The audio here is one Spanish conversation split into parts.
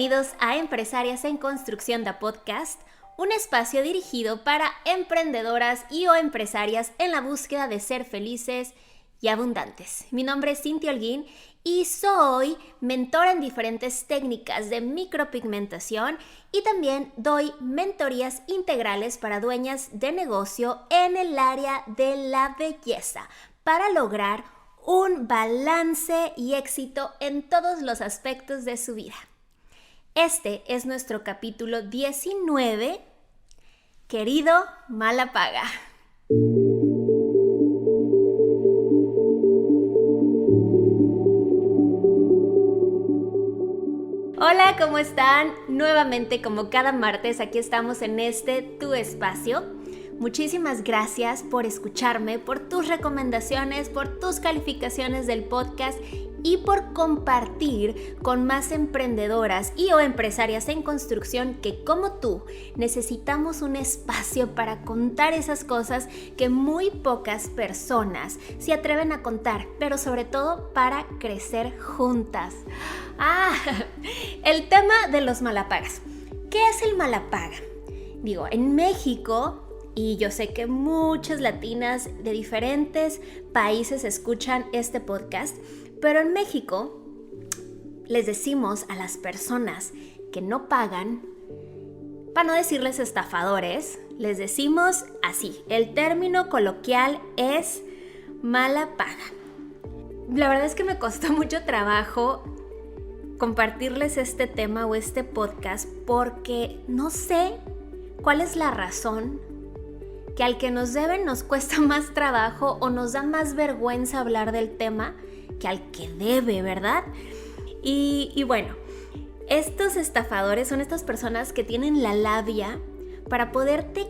Bienvenidos a Empresarias en Construcción de Podcast, un espacio dirigido para emprendedoras y o empresarias en la búsqueda de ser felices y abundantes. Mi nombre es Cintia Holguín y soy mentora en diferentes técnicas de micropigmentación y también doy mentorías integrales para dueñas de negocio en el área de la belleza para lograr un balance y éxito en todos los aspectos de su vida. Este es nuestro capítulo 19, querido Mala Paga. Hola, ¿cómo están? Nuevamente, como cada martes, aquí estamos en tu espacio. Muchísimas gracias por escucharme, por tus recomendaciones, por tus calificaciones del podcast y por compartir con más emprendedoras y o empresarias en construcción que, como tú, necesitamos un espacio para contar esas cosas que muy pocas personas se atreven a contar, pero sobre todo para crecer juntas. El tema de los malapagas. ¿Qué es el malapaga? Digo, en México, y yo sé que muchas latinas de diferentes países escuchan este podcast, pero en México les decimos a las personas que no pagan, para no decirles estafadores, les decimos así. El término coloquial es mala paga. La verdad es que me costó mucho trabajo compartirles este tema o este podcast porque no sé cuál es la razón que al que nos deben nos cuesta más trabajo o nos da más vergüenza hablar del tema que al que debe, ¿verdad? Y bueno, estos estafadores son estas personas que tienen la labia para poderte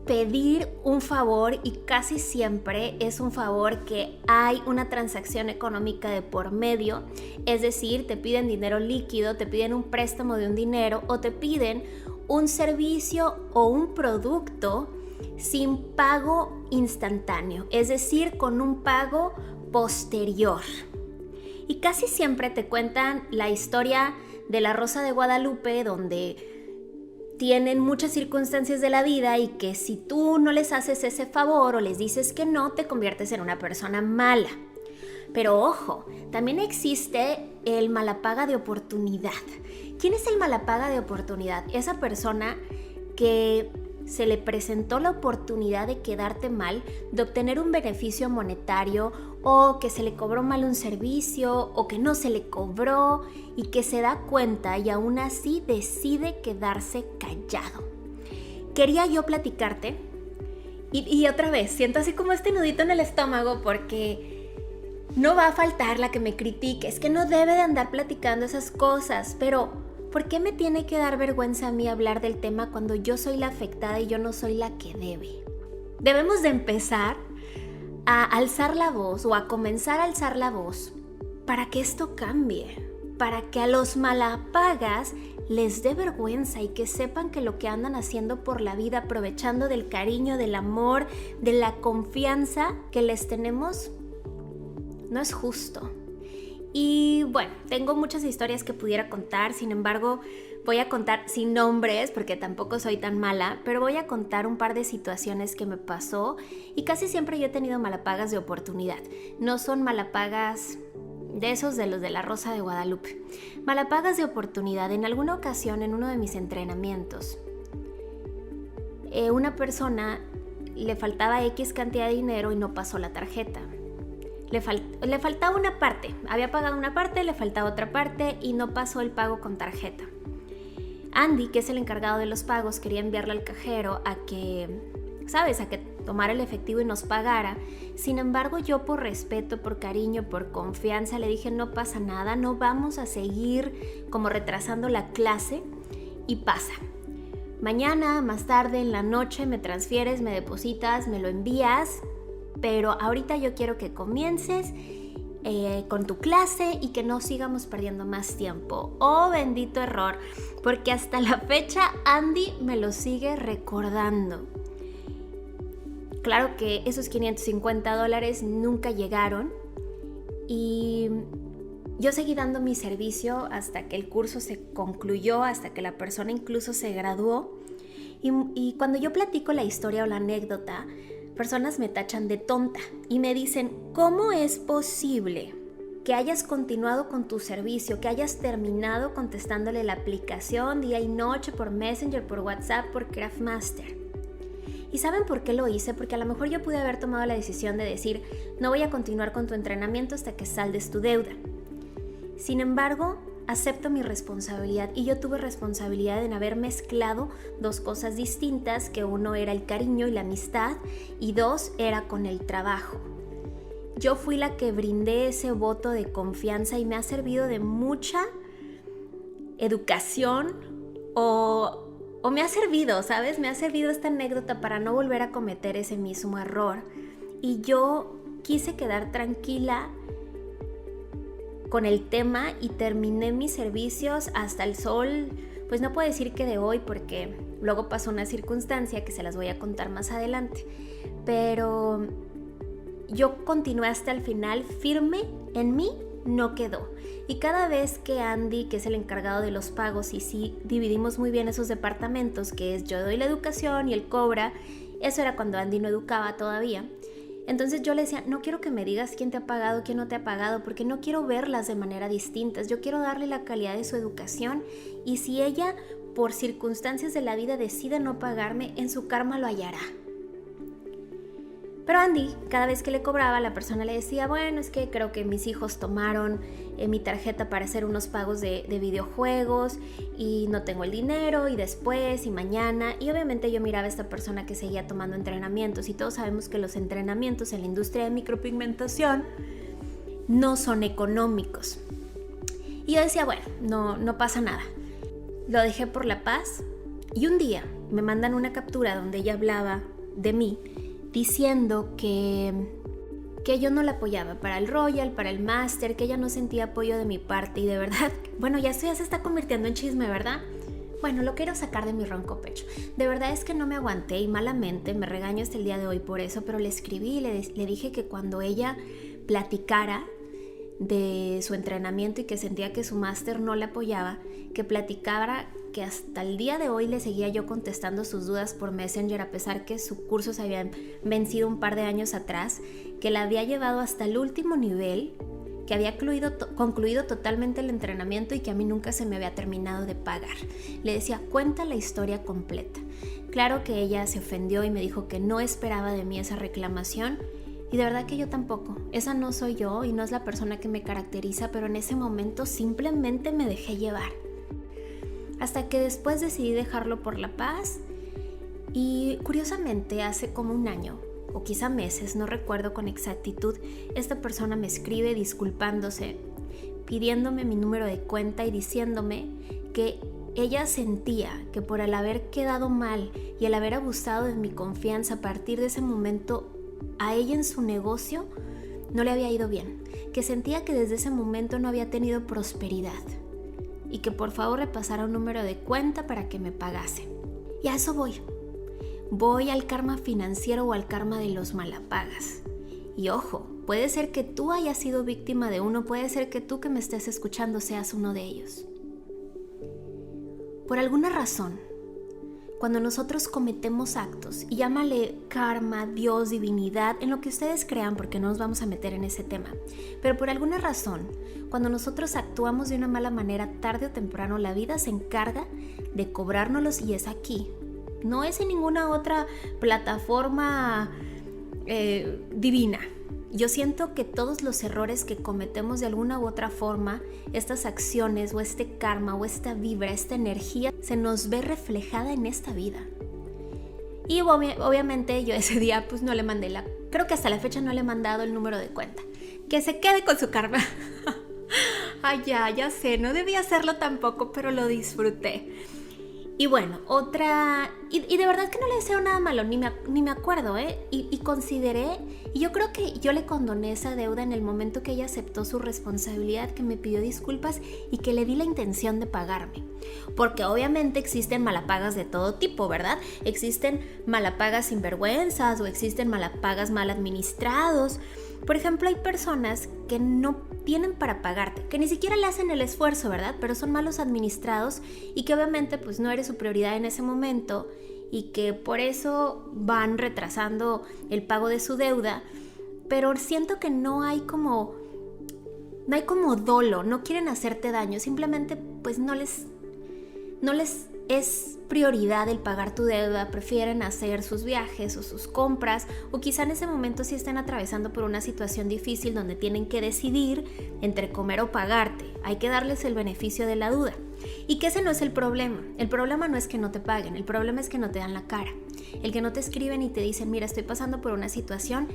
pedir un favor y casi siempre es un favor que hay una transacción económica de por medio, es decir, te piden dinero líquido, te piden un préstamo de un dinero o te piden un servicio o un producto sin pago instantáneo, es decir, con un pago posterior. Y casi siempre te cuentan la historia de la Rosa de Guadalupe, donde tienen muchas circunstancias de la vida y que si tú no les haces ese favor o les dices que no, te conviertes en una persona mala. Pero ojo, también existe el malapaga de oportunidad. ¿Quién es el malapaga de oportunidad? Esa persona que se le presentó la oportunidad de quedarte mal, de obtener un beneficio monetario o que se le cobró mal un servicio o que no se le cobró y que se da cuenta y aún así decide quedarse callado. Quería yo platicarte y otra vez siento así como este nudito en el estómago porque no va a faltar la que me critique, es que no debe de andar platicando esas cosas, pero ¿por qué me tiene que dar vergüenza a mí hablar del tema cuando yo soy la afectada y yo no soy la que debe? Debemos de empezar a alzar la voz o a comenzar a alzar la voz para que esto cambie, para que a los malapagas les dé vergüenza y que sepan que lo que andan haciendo por la vida, aprovechando del cariño, del amor, de la confianza que les tenemos, no es justo. Y bueno, tengo muchas historias que pudiera contar, sin embargo, voy a contar sin nombres porque tampoco soy tan mala, pero voy a contar un par de situaciones que me pasó y casi siempre yo he tenido malapagas de oportunidad. No son malapagas de esos de los de la Rosa de Guadalupe. Malapagas de oportunidad. En alguna ocasión, en uno de mis entrenamientos, una persona le faltaba X cantidad de dinero y no pasó la tarjeta. Le faltaba una parte, había pagado una parte, le faltaba otra parte y no pasó el pago con tarjeta. Andy, que es el encargado de los pagos, quería enviarle al cajero a que tomara el efectivo y nos pagara. Sin embargo, yo por respeto, por cariño, por confianza, le dije no pasa nada, no vamos a seguir como retrasando la clase y pasa. Mañana, más tarde, en la noche, me transfieres, me depositas, me lo envías. Pero ahorita yo quiero que comiences con tu clase y que no sigamos perdiendo más tiempo. Oh, bendito error, porque hasta la fecha Andy me lo sigue recordando. Claro que esos $550 nunca llegaron y Yo seguí dando mi servicio hasta que el curso se concluyó, hasta que la persona incluso se graduó. Y cuando yo platico la historia o la anécdota, personas me tachan de tonta y me dicen, ¿cómo es posible que hayas continuado con tu servicio, que hayas terminado contestándole la aplicación día y noche por Messenger, por WhatsApp, por Craftmaster? ¿Y saben por qué lo hice? Porque a lo mejor yo pude haber tomado la decisión de decir, no voy a continuar con tu entrenamiento hasta que saldes tu deuda. Sin embargo, acepto mi responsabilidad y yo tuve responsabilidad en haber mezclado dos cosas distintas, que uno era el cariño y la amistad y dos era con el trabajo. Yo fui la que brindé ese voto de confianza y me ha servido de mucha educación o me ha servido, ¿sabes? Me ha servido esta anécdota para no volver a cometer ese mismo error. Y yo quise quedar tranquila con el tema y terminé mis servicios hasta el sol, pues no puedo decir que de hoy porque luego pasó una circunstancia que se las voy a contar más adelante, pero yo continué hasta el final firme, en mí no quedó. Y cada vez que Andy, que es el encargado de los pagos, y sí dividimos muy bien esos departamentos, que es yo doy la educación y él cobra, eso era cuando Andy no educaba todavía. Entonces yo le decía, no quiero que me digas quién te ha pagado, quién no te ha pagado, porque no quiero verlas de manera distintas. Yo quiero darle la calidad de su educación y si ella, por circunstancias de la vida, decide no pagarme, en su karma lo hallará. Pero Andy, cada vez que le cobraba, la persona le decía, bueno, es que creo que mis hijos tomaron mi tarjeta para hacer unos pagos de videojuegos y no tengo el dinero y después y mañana. Y obviamente yo miraba a esta persona que seguía tomando entrenamientos y todos sabemos que los entrenamientos en la industria de micropigmentación no son económicos. Y yo decía, bueno, no pasa nada. Lo dejé por la paz y un día me mandan una captura donde ella hablaba de mí diciendo que yo no la apoyaba para el Royal, para el Master, que ella no sentía apoyo de mi parte y de verdad, bueno, ya esto ya se está convirtiendo en chisme, ¿verdad? Bueno, lo quiero sacar de mi ronco pecho. De verdad es que no me aguanté y malamente, me regaño hasta el día de hoy por eso, pero le escribí y le dije que cuando ella platicara de su entrenamiento y que sentía que su máster no le apoyaba, que platicara que hasta el día de hoy le seguía yo contestando sus dudas por Messenger a pesar que su curso se había vencido un par de años atrás, que la había llevado hasta el último nivel, que había concluido totalmente el entrenamiento y que a mí nunca se me había terminado de pagar. Le decía, cuenta la historia completa. Claro que ella se ofendió y me dijo que no esperaba de mí esa reclamación. Y de verdad que yo tampoco, esa no soy yo y no es la persona que me caracteriza, pero en ese momento simplemente me dejé llevar. Hasta que después decidí dejarlo por la paz y curiosamente hace como un año o quizá meses, no recuerdo con exactitud, esta persona me escribe disculpándose, pidiéndome mi número de cuenta y diciéndome que ella sentía que por el haber quedado mal y el haber abusado de mi confianza a partir de ese momento a ella en su negocio no le había ido bien, que sentía que desde ese momento no había tenido prosperidad y que por favor le pasara un número de cuenta para que me pagase. Y a eso voy al karma financiero o al karma de los malapagas. Y ojo, puede ser que tú hayas sido víctima de uno, puede ser que tú que me estés escuchando seas uno de ellos. Por alguna razón, cuando nosotros cometemos actos, y llámale karma, Dios, divinidad, en lo que ustedes crean, porque no nos vamos a meter en ese tema, pero por alguna razón, cuando nosotros actuamos de una mala manera, tarde o temprano la vida se encarga de cobrárnoslos y es aquí. No es en ninguna otra plataforma divina. Yo siento que todos los errores que cometemos de alguna u otra forma, estas acciones o este karma o esta vibra, esta energía, se nos ve reflejada en esta vida. Y obviamente yo ese día pues no le mandé creo que hasta la fecha no le he mandado el número de cuenta. Que se quede con su karma. Ay, ya sé, no debía hacerlo tampoco, pero lo disfruté. Y bueno, y de verdad que no le deseo nada malo, ni me acuerdo, y consideré, y yo creo que yo le condoné esa deuda en el momento que ella aceptó su responsabilidad, que me pidió disculpas y que le di la intención de pagarme. Porque obviamente existen malapagas de todo tipo, ¿verdad? Existen malapagas sinvergüenzas o existen malapagas mal administrados Por ejemplo, hay personas que no tienen para pagarte, que ni siquiera le hacen el esfuerzo, ¿verdad? Pero son malos administrados y que obviamente pues no eres su prioridad en ese momento y que por eso van retrasando el pago de su deuda, pero siento que no hay como dolo, no quieren hacerte daño, simplemente pues no les es prioridad el pagar tu deuda, prefieren hacer sus viajes o sus compras, o quizá en ese momento sí estén atravesando por una situación difícil donde tienen que decidir entre comer o pagarte. Hay que darles el beneficio de la duda. Y que ese no es el problema. El problema no es que no te paguen, el problema es que no te dan la cara. El que no te escriben y te dicen, mira, estoy pasando por una situación,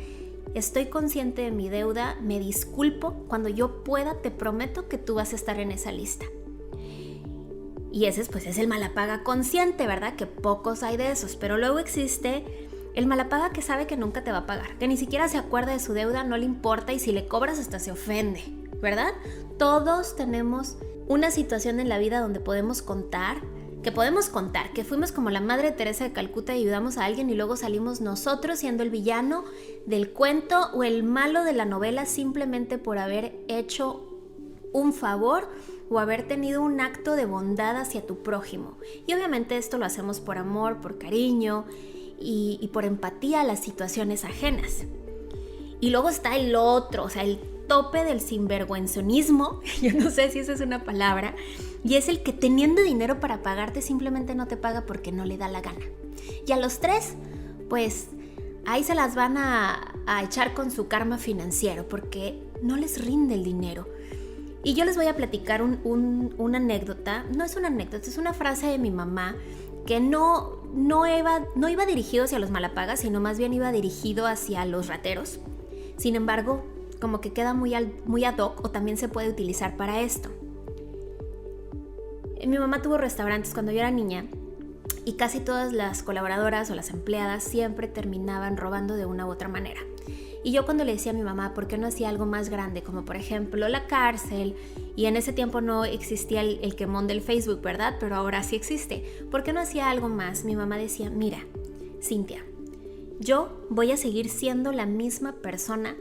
estoy consciente de mi deuda, me disculpo, cuando yo pueda te prometo que tú vas a estar en esa lista. Y ese pues es el malapaga consciente, ¿verdad? Que pocos hay de esos, pero luego existe el malapaga que sabe que nunca te va a pagar, que ni siquiera se acuerda de su deuda, no le importa y si le cobras hasta se ofende, ¿verdad? Todos tenemos una situación en la vida donde podemos contar, que fuimos como la Madre Teresa de Calcuta y ayudamos a alguien y luego salimos nosotros siendo el villano del cuento o el malo de la novela simplemente por haber hecho un favor o haber tenido un acto de bondad hacia tu prójimo. Y obviamente esto lo hacemos por amor, por cariño y por empatía a las situaciones ajenas. Y luego está el otro, o sea, el tope del sinvergüenzonismo, yo no sé si esa es una palabra, y es el que teniendo dinero para pagarte simplemente no te paga porque no le da la gana. Y a los tres, pues ahí se las van a echar con su karma financiero porque no les rinde el dinero. Y yo les voy a platicar una anécdota, no es una anécdota, es una frase de mi mamá que no iba dirigido hacia los malapagas, sino más bien iba dirigido hacia los rateros. Sin embargo, como que queda muy ad hoc o también se puede utilizar para esto. Mi mamá tuvo restaurantes cuando yo era niña y casi todas las colaboradoras o las empleadas siempre terminaban robando de una u otra manera. Y yo cuando le decía a mi mamá por qué no hacía algo más grande, como por ejemplo la cárcel, y en ese tiempo no existía el quemón del Facebook, ¿verdad? Pero ahora sí existe. ¿Por qué no hacía algo más? Mi mamá decía, mira, Cintia, yo voy a seguir siendo la misma persona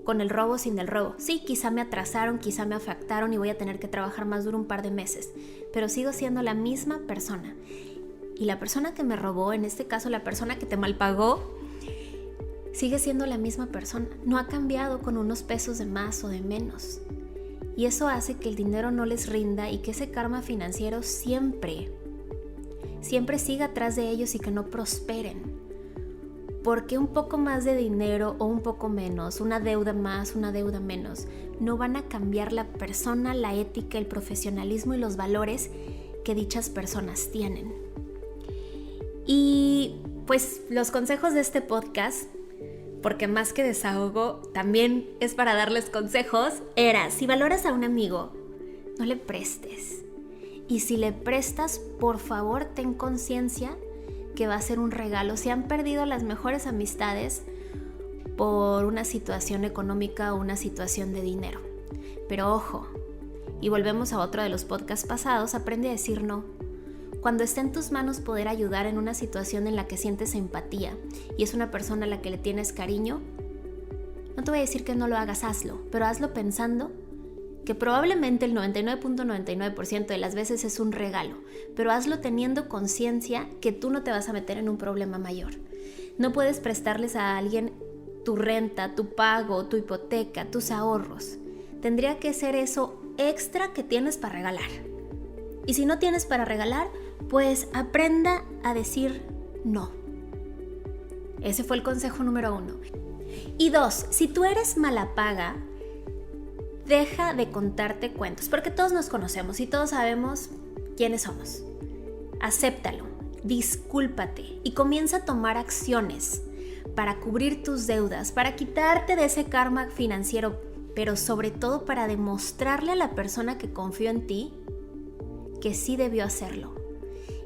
con el robo sin el robo. Sí, quizá me atrasaron, quizá me afectaron y voy a tener que trabajar más duro un par de meses, pero sigo siendo la misma persona. Y la persona que me robó, en este caso la persona que te malpagó, sigue siendo la misma persona. No ha cambiado con unos pesos de más o de menos. Y eso hace que el dinero no les rinda y que ese karma financiero siempre siga atrás de ellos y que no prosperen. Porque un poco más de dinero o un poco menos, una deuda más, una deuda menos, no van a cambiar la persona, la ética, el profesionalismo y los valores que dichas personas tienen. Y pues los consejos de este podcast, porque más que desahogo, también es para darles consejos, era, si valoras a un amigo, no le prestes. Y si le prestas, por favor, ten conciencia que va a ser un regalo. Se han perdido las mejores amistades por una situación económica o una situación de dinero. Pero ojo, y volvemos a otro de los podcasts pasados, aprende a decir no. Cuando esté en tus manos poder ayudar en una situación en la que sientes empatía y es una persona a la que le tienes cariño, no te voy a decir que no lo hagas, hazlo, pero hazlo pensando que probablemente el 99.99% de las veces es un regalo, pero hazlo teniendo conciencia que tú no te vas a meter en un problema mayor. No puedes prestarles a alguien tu renta, tu pago, tu hipoteca, tus ahorros. Tendría que ser eso extra que tienes para regalar. Y si no tienes para regalar, pues aprenda a decir no. Ese fue el consejo número 1. Y 2, si tú eres malapaga, deja de contarte cuentos, porque todos nos conocemos y todos sabemos quiénes somos. Acéptalo, discúlpate y comienza a tomar acciones para cubrir tus deudas, para quitarte de ese karma financiero, pero sobre todo para demostrarle a la persona que confió en ti que sí debió hacerlo.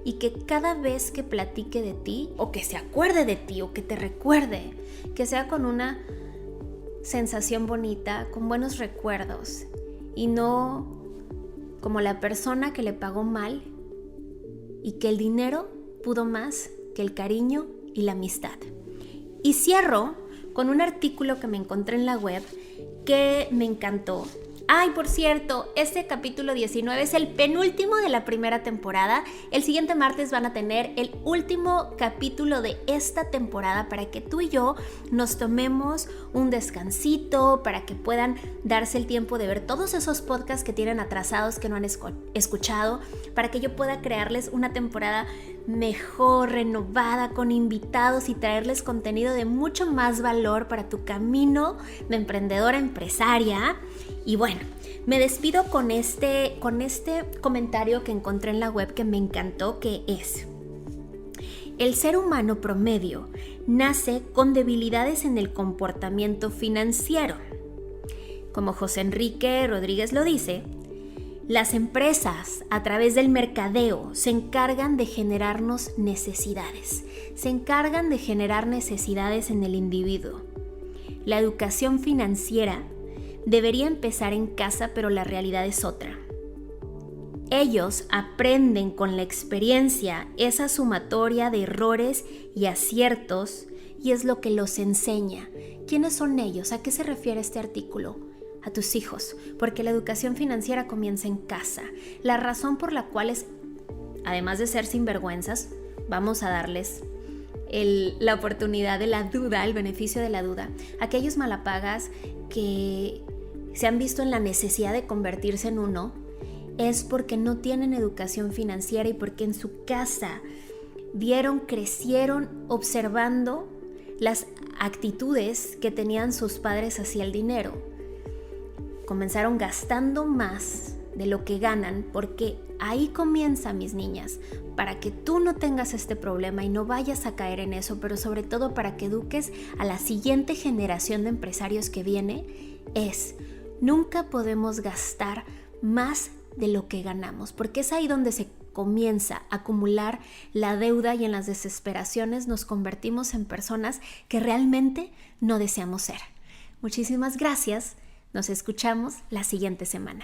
Y que cada vez que platique de ti, o que se acuerde de ti, o que te recuerde, que sea con una sensación bonita, con buenos recuerdos, y no como la persona que le pagó mal y que el dinero pudo más que el cariño y la amistad. Y cierro con un artículo que me encontré en la web que me encantó. Ay, por cierto, este capítulo 19 es el penúltimo de la primera temporada. El siguiente martes van a tener el último capítulo de esta temporada para que tú y yo nos tomemos un descansito, para que puedan darse el tiempo de ver todos esos podcasts que tienen atrasados que no han escuchado, para que yo pueda crearles una temporada mejor, renovada, con invitados y traerles contenido de mucho más valor para tu camino de emprendedora empresaria. Y bueno, me despido con este comentario que encontré en la web que me encantó, que es: el ser humano promedio nace con debilidades en el comportamiento financiero. Como José Enrique Rodríguez lo dice, las empresas a través del mercadeo se encargan de generarnos necesidades, se encargan de generar necesidades en el individuo. La educación financiera debería empezar en casa, pero la realidad es otra. Ellos aprenden con la experiencia esa sumatoria de errores y aciertos y es lo que los enseña. ¿Quiénes son ellos? ¿A qué se refiere este artículo? A tus hijos, porque la educación financiera comienza en casa. La razón por la cual es, además de ser sinvergüenzas, vamos a darles la oportunidad de la duda, el beneficio de la duda. Aquellos malapagas que se han visto en la necesidad de convertirse en uno es porque no tienen educación financiera y porque en su casa crecieron observando las actitudes que tenían sus padres hacia el dinero. Comenzaron gastando más de lo que ganan, porque ahí comienza, mis niñas, para que tú no tengas este problema y no vayas a caer en eso, pero sobre todo para que eduques a la siguiente generación de empresarios que viene, nunca podemos gastar más de lo que ganamos, porque es ahí donde se comienza a acumular la deuda y en las desesperaciones nos convertimos en personas que realmente no deseamos ser. Muchísimas gracias. Nos escuchamos la siguiente semana.